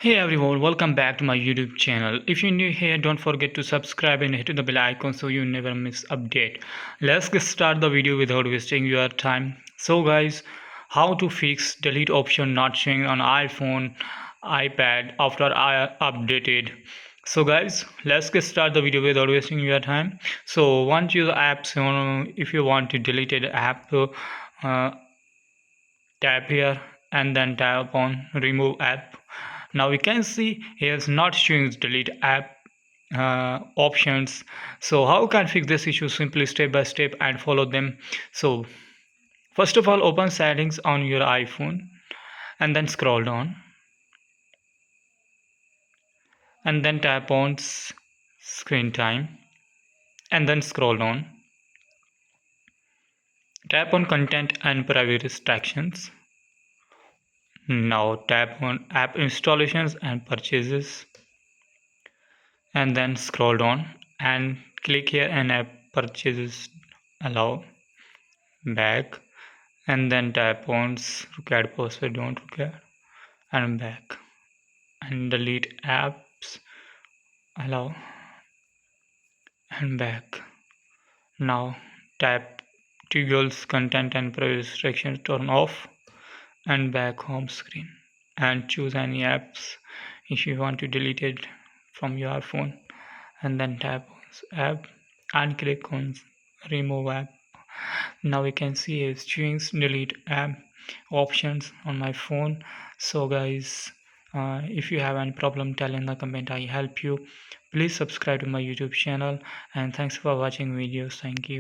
Hey everyone, welcome back to my YouTube channel. If you're new here, don't forget to subscribe and hit the bell icon so you never miss update. Let's get start the video without wasting your time. So guys, how to fix delete option not showing on iPhone, iPad after I updated. So guys, let's get start the video without wasting your time. So once you apps, if you want to delete an app, tap here and then tap on remove app. Now we can see here's not showing delete app options. So how can fix this issue? Simply step by step and follow them. So first of all, open settings on your iPhone and then scroll down and then tap on screen time and then scroll down, tap on content and private restrictions. Now tap on app installations and purchases and then scroll down and click here and app purchases allow back and then tap on required password don't require and back and delete apps allow and back. Now tap toggles content and privacy restrictions turn off and back home screen and choose any apps if you want to delete it from your phone and then tap on app and click on remove app. Now we can see it's showing delete app options on my phone. So guys, if you have any problem, tell in the comment, I help you. Please subscribe to my YouTube channel and thanks for watching videos. Thank you.